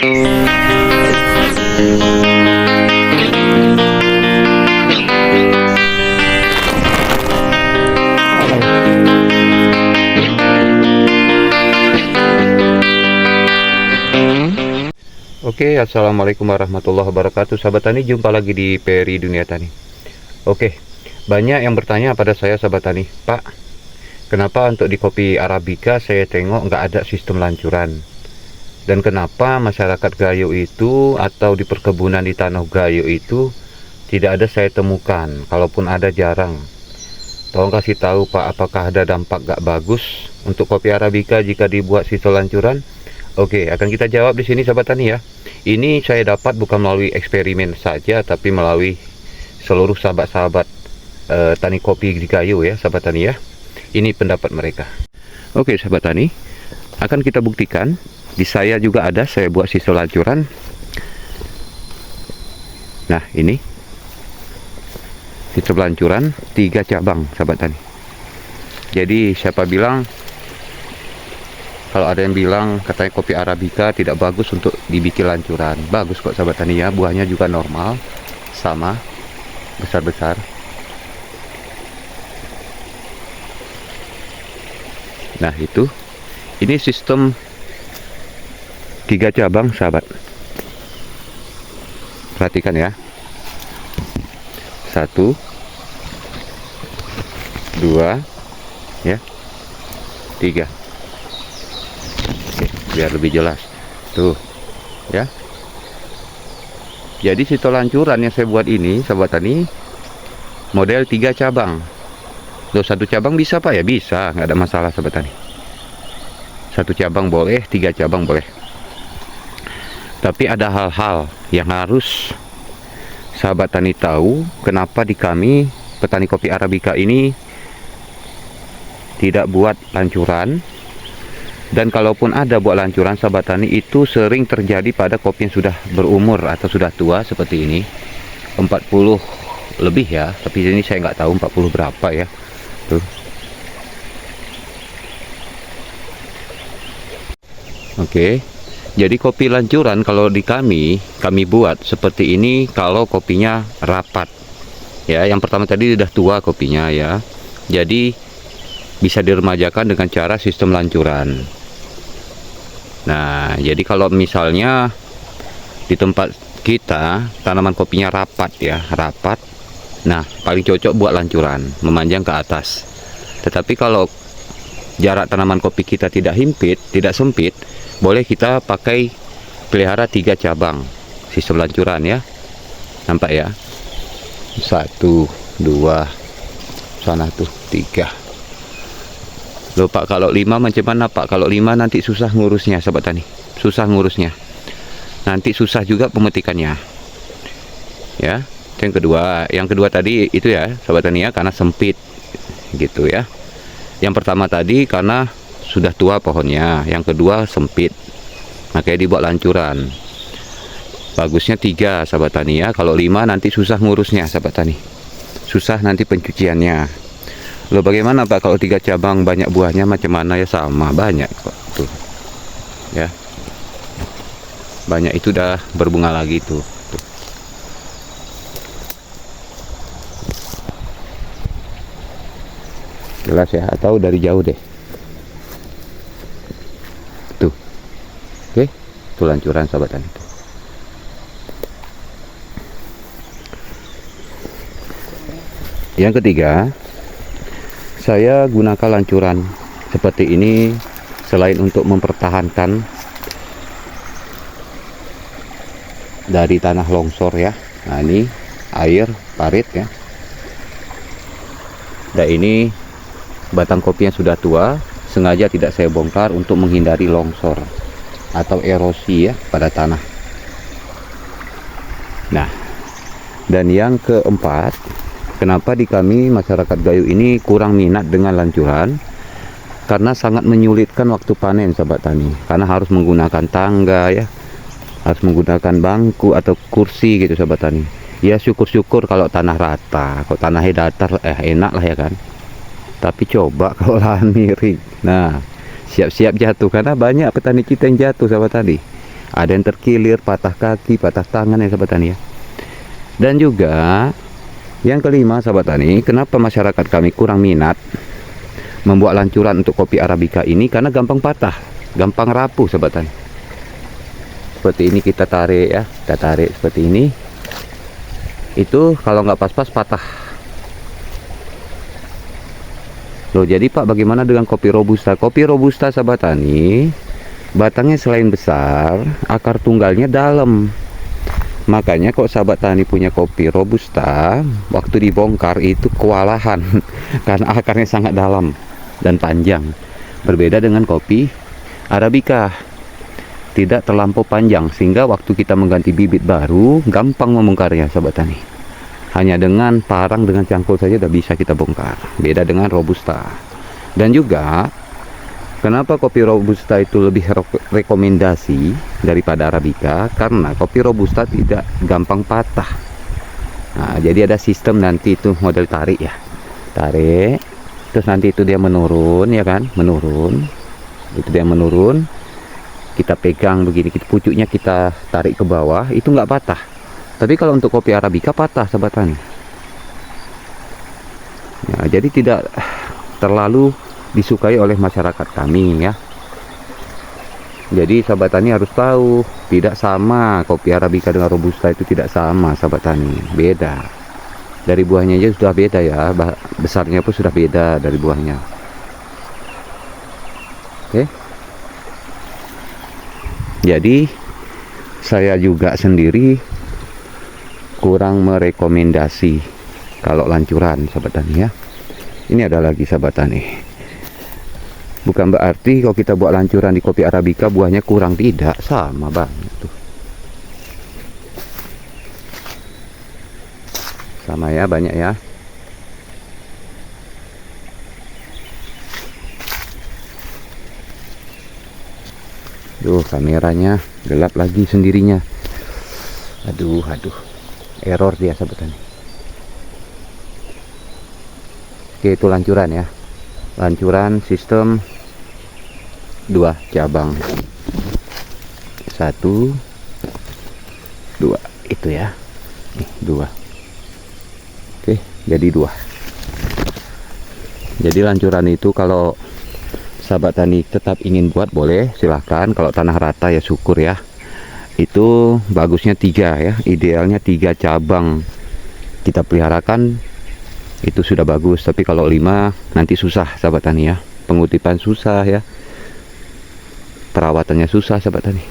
Oke, assalamualaikum warahmatullahi wabarakatuh. Sahabat tani, jumpa lagi di Peri Dunia Tani. Oke, banyak yang bertanya pada saya, sahabat tani, Pak, kenapa untuk di kopi Arabica saya tengok nggak ada sistem lancuran? Dan kenapa masyarakat Gayo itu atau di perkebunan di Tanah Gayo itu tidak ada saya temukan? Kalaupun ada, jarang. Tolong kasih tahu Pak, apakah ada dampak nggak bagus untuk kopi Arabica jika dibuat sistem lancuran? Oke, akan kita jawab di sini, sahabat tani ya. Ini saya dapat bukan melalui eksperimen saja, tapi melalui seluruh sahabat-sahabat tani kopi di Gayo ya, sahabat tani ya. Ini pendapat mereka. Oke, sahabat tani, akan kita buktikan. Di saya juga ada, saya buat sistem lancuran. Nah, ini sistem lancuran 3 cabang, sahabat tani. Jadi siapa bilang, kalau ada yang bilang katanya kopi Arabica tidak bagus untuk dibikin lancuran, bagus kok sahabat tani ya. Buahnya juga normal, sama, besar-besar. Nah itu, ini sistem 3 cabang sahabat. Perhatikan ya. 1, 2, ya, 3. Oke, biar lebih jelas tuh ya. Jadi sistem lancuran yang saya buat ini, sahabat tani, model 3 cabang. Loh, 1 cabang bisa Pak ya? Bisa, nggak ada masalah sahabat tani. 1 cabang boleh, 3 cabang boleh. Tapi ada hal-hal yang harus sahabat tani tahu, kenapa di kami petani kopi Arabica ini tidak buat lancuran. Dan kalaupun ada buat lancuran, sahabat tani, itu sering terjadi pada kopi yang sudah berumur atau sudah tua seperti ini, 40 lebih ya, tapi ini saya nggak tahu 40 berapa ya. Tuh. Oke, jadi kopi lancuran kalau di kami buat seperti ini kalau kopinya rapat ya. Yang pertama tadi udah tua kopinya ya, jadi bisa diremajakan dengan cara sistem lancuran. Nah, jadi kalau misalnya di tempat kita tanaman kopinya rapat ya, rapat. Nah, paling cocok buat lancuran, memanjang ke atas. Tetapi kalau jarak tanaman kopi kita tidak himpit, tidak sempit, boleh kita pakai pelihara 3 cabang sistem lancuran ya. Nampak ya? 1, 2, sana tuh 3. Loh Pak, kalau 5 macam mana Pak? Kalau 5 nanti susah ngurusnya sahabat tani, susah ngurusnya, nanti susah juga pemetikannya ya. Yang kedua tadi itu ya sahabat tani ya, karena sempit gitu ya. Yang pertama tadi karena sudah tua pohonnya, yang kedua sempit, makanya dibuat lancuran. Bagusnya 3 sahabat tani ya. Kalau 5 nanti susah ngurusnya sahabat tani, susah nanti pencuciannya. Loh bagaimana Pak kalau 3 cabang banyak buahnya, macam mana ya? Sama, banyak kok tuh ya, banyak itu udah berbunga lagi tuh. Jelas ya, atau dari jauh deh tuh. Oke, itu lancuran sahabat tani tuh. Yang ketiga, saya gunakan lancuran seperti ini selain untuk mempertahankan dari tanah longsor ya. Nah ini air parit ya. Dan ini batang kopi yang sudah tua, sengaja tidak saya bongkar untuk menghindari longsor atau erosi ya pada tanah. Nah, dan yang keempat, kenapa di kami masyarakat Gayo ini kurang minat dengan lancuran? Karena sangat menyulitkan waktu panen sahabat tani, karena harus menggunakan tangga ya, harus menggunakan bangku atau kursi gitu sahabat tani. Ya syukur-syukur kalau tanah rata, kalau tanahnya datar enak lah ya kan. Tapi coba kalau lahan miring, nah siap-siap jatuh, karena banyak petani kita yang jatuh sahabat tadi. ada yang terkilir, patah kaki, patah tangan ya sahabat tani ya. Dan juga yang kelima sahabat tani, kenapa masyarakat kami kurang minat membuat lancuran untuk kopi Arabica ini? Karena gampang patah, gampang rapuh sahabat tani. Seperti ini kita tarik ya, kita tarik seperti ini. Itu kalau nggak pas-pas patah. Loh, jadi Pak, bagaimana dengan kopi Robusta? Kopi Robusta sahabat tani, batangnya selain besar, akar tunggalnya dalam. Makanya kok sahabat tani punya kopi Robusta, waktu dibongkar itu kewalahan karena akarnya sangat dalam dan panjang. Berbeda dengan kopi Arabica, tidak terlampau panjang, sehingga waktu kita mengganti bibit baru gampang membongkarnya sahabat tani. Hanya dengan parang, dengan cangkul saja sudah bisa kita bongkar. Beda dengan Robusta. Dan juga kenapa kopi Robusta itu lebih rekomendasi daripada Arabica? Karena kopi Robusta tidak gampang patah. Nah, jadi ada sistem nanti itu model tarik ya. Tarik, terus nanti itu dia menurun ya kan, menurun. Itu dia menurun. Kita pegang begini, pucuknya kita tarik ke bawah, itu nggak patah. Tapi kalau untuk kopi Arabica patah sahabat tani. Ya, jadi tidak terlalu disukai oleh masyarakat kami ya. Jadi sahabat tani harus tahu, tidak sama kopi Arabica dengan Robusta, itu tidak sama sahabat tani, beda. Dari buahnya aja sudah beda ya, besarnya pun sudah beda dari buahnya. Oke. Jadi saya juga sendiri kurang merekomendasi kalau lancuran sahabat tani ya. Ini ada lagi sahabat tani. Bukan berarti kalau kita buat lancuran di kopi Arabica buahnya kurang, tidak, sama banget tuh. Sama ya, banyak ya. Duh, kameranya gelap lagi sendirinya. Aduh, error dia sahabat tani. Oke, itu lancuran ya. Lancuran sistem 2 cabang. 1 2 itu ya. Nih, 2. Oke, jadi 2. Jadi lancuran itu kalau sahabat tani tetap ingin buat, boleh, silahkan. Kalau tanah rata ya syukur ya. Itu bagusnya 3 ya, idealnya 3 cabang kita peliharakan, itu sudah bagus. Tapi kalau 5 nanti susah sahabat tani ya, pengutipan susah ya, perawatannya susah sahabat tani.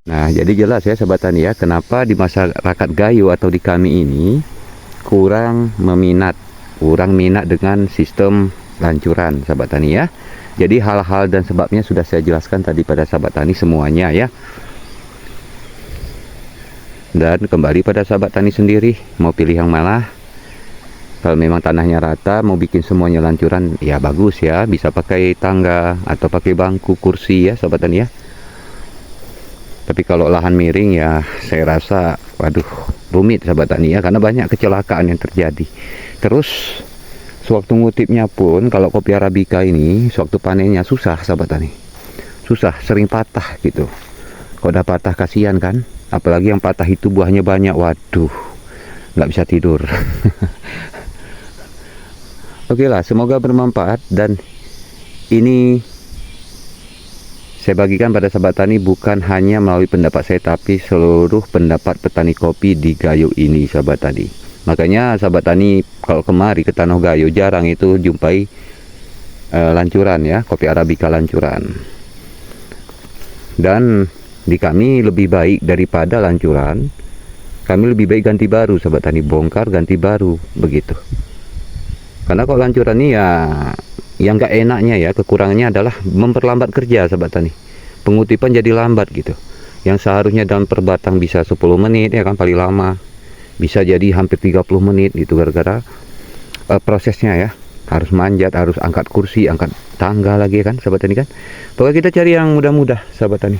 Nah, jadi jelas ya sahabat tani ya, kenapa di masyarakat Gayo atau di kami ini kurang minat dengan sistem lancuran sahabat tani ya. Jadi hal-hal dan sebabnya sudah saya jelaskan tadi pada sahabat tani semuanya ya. Dan kembali pada sahabat tani sendiri, mau pilih yang mana. Kalau memang tanahnya rata, mau bikin semuanya lancuran, ya bagus ya, bisa pakai tangga atau pakai bangku, kursi ya sahabat tani ya. Tapi kalau lahan miring ya saya rasa waduh rumit sahabat tani ya, karena banyak kecelakaan yang terjadi. Terus sewaktu ngutipnya pun kalau kopi Arabica ini sewaktu panennya susah sahabat tani, susah, sering patah gitu. Kalau udah patah kasihan kan, apalagi yang patah itu buahnya banyak, waduh nggak bisa tidur. Oke lah, semoga bermanfaat, dan ini saya bagikan pada sahabat tani bukan hanya melalui pendapat saya, tapi seluruh pendapat petani kopi di Gayo ini sahabat tani. Makanya sahabat tani kalau kemari ke Tanah Gayo jarang itu jumpai lancuran ya, kopi Arabica lancuran. Dan di kami lebih baik daripada lancuran, kami lebih baik ganti baru sahabat tani, bongkar ganti baru begitu. Karena kalau lancuran ini ya yang gak enaknya ya, kekurangannya adalah memperlambat kerja sahabat tani, pengutipan jadi lambat gitu. Yang seharusnya dalam per batang bisa 10 menit ya kan, paling lama bisa jadi hampir 30 menit gitu, gara-gara prosesnya ya, harus manjat, harus angkat kursi, angkat tangga lagi kan sahabat tani kan. Pokoknya kita cari yang mudah-mudah sahabat tani,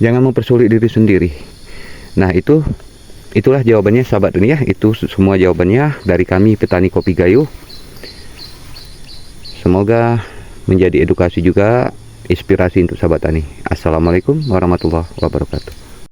jangan mempersulit diri sendiri. Nah itulah jawabannya sahabat tani ya, itu semua jawabannya dari kami petani kopi Gayo. Semoga menjadi edukasi juga inspirasi untuk sahabat tani. Assalamualaikum warahmatullahi wabarakatuh.